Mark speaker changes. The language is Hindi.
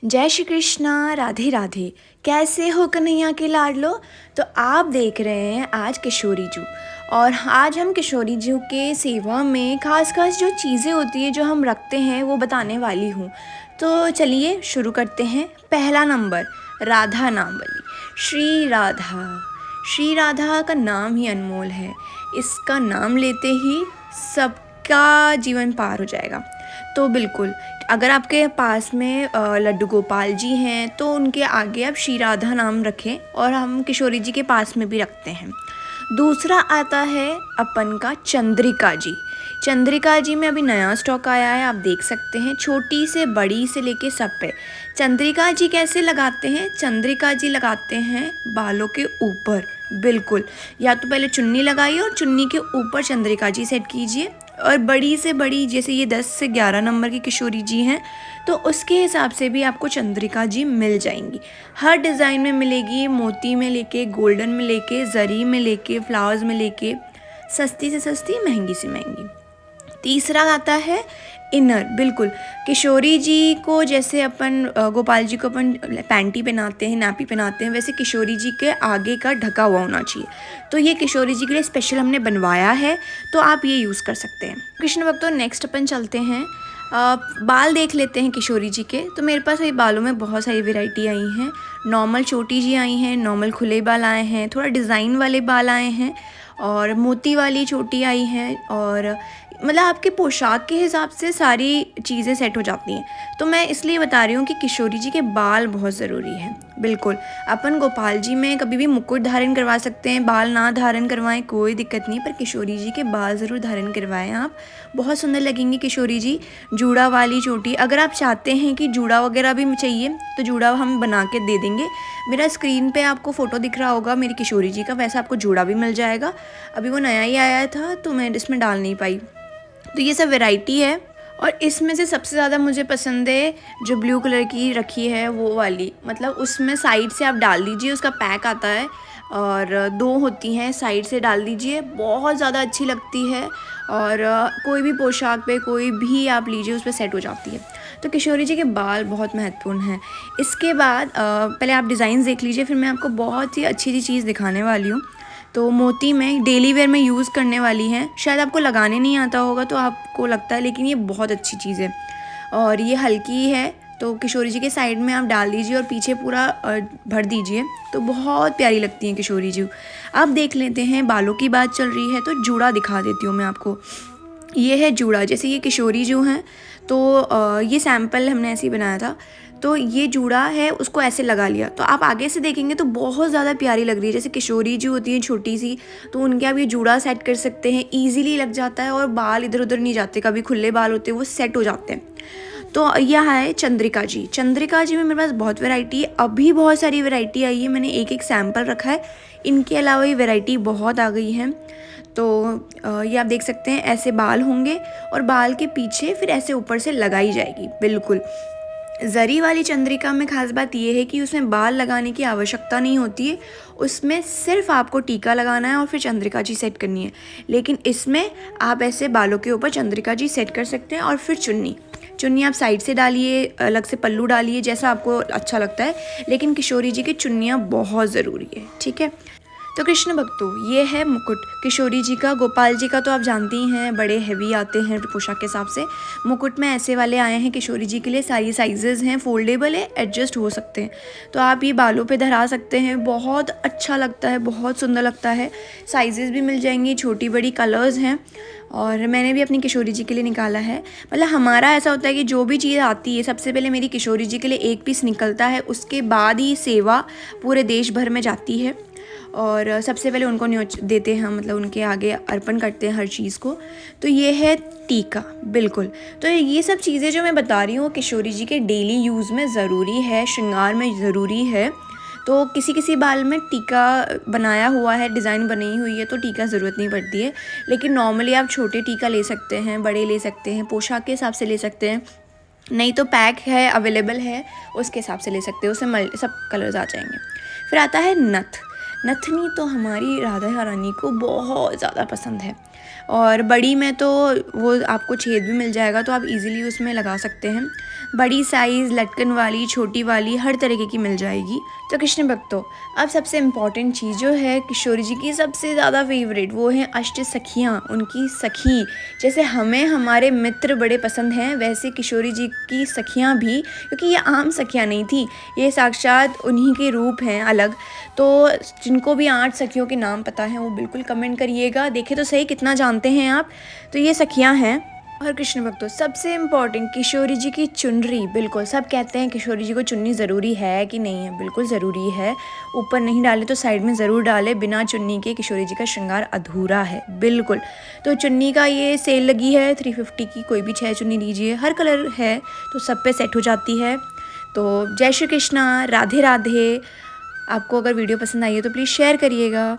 Speaker 1: जय श्री कृष्णा, राधे राधे। कैसे हो कन्हैया के लाडलो। तो आप देख रहे हैं आज किशोरी जू, और आज हम किशोरी जू के सेवा में खास खास जो चीज़ें होती है जो हम रखते हैं वो बताने वाली हूँ। तो चलिए शुरू करते हैं। पहला नंबर, राधा नामवली। श्री राधा। श्री राधा का नाम ही अनमोल है। इसका नाम लेते ही सबका जीवन पार हो जाएगा। तो बिल्कुल, अगर आपके पास में लड्डू गोपाल जी हैं तो उनके आगे आप श्री राधा नाम रखें, और हम किशोरी जी के पास में भी रखते हैं। दूसरा आता है अपन का चंद्रिका जी। चंद्रिका जी में अभी नया स्टॉक आया है, आप देख सकते हैं, छोटी से बड़ी से लेके सब पे। चंद्रिका जी कैसे लगाते हैं? चंद्रिका जी लगाते हैं बालों के ऊपर। बिल्कुल, या तो पहले चुन्नी लगाइए और चुन्नी के ऊपर चंद्रिका जी सेट कीजिए, और बड़ी से बड़ी, जैसे ये 10 से 11 नंबर की किशोरी जी हैं तो उसके हिसाब से भी आपको चंद्रिका जी मिल जाएंगी। हर डिज़ाइन में मिलेगी, मोती में लेके, गोल्डन में लेके, जरी में लेके, फ्लावर्स में लेके, सस्ती से सस्ती, महंगी से महंगी। तीसरा आता है इनर। बिल्कुल, किशोरी जी को जैसे अपन गोपाल जी को अपन पैंटी पहनाते हैं, नापी पहनाते हैं, वैसे किशोरी जी के आगे का ढका हुआ होना चाहिए। तो ये किशोरी जी के लिए स्पेशल हमने बनवाया है, तो आप ये यूज़ कर सकते हैं। कृष्ण भक्तों, नेक्स्ट अपन चलते हैं, बाल देख लेते हैं किशोरी जी के। तो मेरे पास ये बालों में बहुत सारी वेराइटी आई हैं। नॉर्मल चोटी जी आई हैं, नॉर्मल खुले बाल आए हैं, थोड़ा डिज़ाइन वाले बाल आए हैं, और मोती वाली चोटी आई हैं, और मतलब आपके पोशाक के हिसाब से सारी चीज़ें सेट हो जाती हैं। तो मैं इसलिए बता रही हूँ कि किशोरी जी के बाल बहुत ज़रूरी हैं। बिल्कुल, अपन गोपाल जी में कभी भी मुकुट धारण करवा सकते हैं, बाल ना धारण करवाएं कोई दिक्कत नहीं, पर किशोरी जी के बाल ज़रूर धारण करवाएं आप, बहुत सुंदर लगेंगी किशोरी जी। जूड़ा वाली चोटी, अगर आप चाहते हैं कि जूड़ा वगैरह भी चाहिए तो जूड़ा हम बना के दे देंगे। मेरा स्क्रीन पे आपको फ़ोटो दिख रहा होगा मेरी किशोरी जी का, वैसा आपको जूड़ा भी मिल जाएगा। अभी वो नया ही आया था तो मैं इसमें डाल नहीं पाई। तो ये सब वैरायटी है, और इसमें से सबसे ज़्यादा मुझे पसंद है जो ब्लू कलर की रखी है वो वाली। मतलब उसमें साइड से आप डाल दीजिए, उसका पैक आता है और 2 होती हैं, साइड से डाल दीजिए, बहुत ज़्यादा अच्छी लगती है। और कोई भी पोशाक पे कोई भी आप लीजिए उस पर सेट हो जाती है। तो किशोरी जी के बाल बहुत महत्वपूर्ण हैं। इसके बाद पहले आप डिज़ाइन देख लीजिए, फिर मैं आपको बहुत ही अच्छी चीज़ दिखाने वाली हूँ। तो मोती में डेली वेयर में यूज़ करने वाली हैं। शायद आपको लगाने नहीं आता होगा तो आपको लगता है, लेकिन ये बहुत अच्छी चीज़ है, और ये हल्की है। तो किशोरी जी के साइड में आप डाल दीजिए और पीछे पूरा भर दीजिए, तो बहुत प्यारी लगती हैं किशोरी जी। अब देख लेते हैं, बालों की बात चल रही है तो जूड़ा दिखा देती हूँ मैं आपको। ये है जूड़ा, जैसे ये किशोरी जो हैं तो ये सैम्पल हमने ऐसे ही बनाया था। तो ये जूड़ा है, उसको ऐसे लगा लिया, तो आप आगे से देखेंगे तो बहुत ज़्यादा प्यारी लग रही है। जैसे किशोरी जो होती है छोटी सी, तो उनके आप ये जूड़ा सेट कर सकते हैं, ईजिली लग जाता है और बाल इधर उधर नहीं जाते, कभी खुले बाल होते हैं वो सेट हो जाते हैं। तो यह है चंद्रिका जी। चंद्रिका जी में मेरे पास बहुत वैरायटी है, अभी बहुत सारी वैरायटी आई है, मैंने एक एक सैम्पल रखा है। इनके अलावा ये वैरायटी बहुत आ गई है। तो ये आप देख सकते हैं, ऐसे बाल होंगे और बाल के पीछे फिर ऐसे ऊपर से लगाई जाएगी। बिल्कुल, जरी वाली चंद्रिका में खास बात यह है कि उसमें बाल लगाने की आवश्यकता नहीं होती है, उसमें सिर्फ आपको टीका लगाना है और फिर चंद्रिका जी सेट करनी है। लेकिन इसमें आप ऐसे बालों के ऊपर चंद्रिका जी सेट कर सकते हैं, और फिर चुन्नी आप साइड से डालिए, अलग से पल्लू डालिए, जैसा आपको अच्छा लगता है। लेकिन किशोरी जी की चुन्नियाँ बहुत ज़रूरी है, ठीक है। तो कृष्ण भक्तों, ये है मुकुट किशोरी जी का। गोपाल जी का तो आप जानते ही हैं, बड़े हैवी आते हैं पोशाक के हिसाब से। मुकुट में ऐसे वाले आए हैं किशोरी जी के लिए, सारी साइजेस हैं, फोल्डेबल है, एडजस्ट हो सकते हैं। तो आप ये बालों पे धरा सकते हैं, बहुत अच्छा लगता है, बहुत सुंदर लगता है। साइजेस भी मिल जाएंगी, छोटी बड़ी कलर्स हैं, और मैंने भी अपनी किशोरी जी के लिए निकाला है। मतलब हमारा ऐसा होता है कि जो भी चीज़ आती है सबसे पहले मेरी किशोरी जी के लिए एक पीस निकलता है, उसके बाद ही सेवा पूरे देश भर में जाती है, और सबसे पहले उनको न्योच देते हैं, मतलब उनके आगे अर्पण करते हैं हर चीज़ को। तो ये है टीका। बिल्कुल, तो ये सब चीज़ें जो मैं बता रही हूँ किशोरी जी के डेली यूज़ में ज़रूरी है, श्रृंगार में ज़रूरी है। तो किसी किसी बाल में टीका बनाया हुआ है, डिज़ाइन बनी हुई है, तो टीका ज़रूरत नहीं पड़ती है। लेकिन नॉर्मली आप छोटे टीका ले सकते हैं, बड़े ले सकते हैं, पोशाक के हिसाब से ले सकते हैं, नहीं तो पैक है अवेलेबल है उसके हिसाब से ले सकते हैं, उसमें सब कलर्स आ जाएंगे। फिर आता है नथ। नथनी तो हमारी राधा रानी को बहुत ज़्यादा पसंद है। और बड़ी में तो वो आपको छेद भी मिल जाएगा, तो आप इजीली उसमें लगा सकते हैं। बड़ी साइज़ लटकन वाली, छोटी वाली, हर तरीके की मिल जाएगी। तो कृष्ण भक्तों, अब सबसे इम्पॉर्टेंट चीज़ जो है किशोरी जी की सबसे ज़्यादा फेवरेट, वो हैं अष्ट सखियाँ, उनकी सखी। जैसे हमें हमारे मित्र बड़े पसंद हैं, वैसे किशोरी जी की सखियाँ भी, क्योंकि ये आम सखियाँ नहीं थी, ये साक्षात उन्हीं के रूप हैं अलग। तो जिनको भी 8 सखियों के नाम पता हैं वो बिल्कुल कमेंट करिएगा, देखें तो सही कितना जानते हैं आप। तो ये सखियाँ हैं। और कृष्ण भक्तों, सबसे इम्पॉर्टेंट किशोरी जी की चुनरी। बिल्कुल सब कहते हैं किशोरी जी को चुन्नी ज़रूरी है कि नहीं है, बिल्कुल ज़रूरी है। ऊपर नहीं डाले तो साइड में ज़रूर डाले, बिना चुन्नी के किशोरी जी का श्रृंगार अधूरा है बिल्कुल। तो चुन्नी का ये सेल लगी है 350 की, कोई भी 6 चुन्नी लीजिए, हर कलर है तो सब पे सेट हो जाती है। तो जय श्री कृष्णा, राधे राधे। आपको अगर वीडियो पसंद आई है तो प्लीज़ शेयर करिएगा।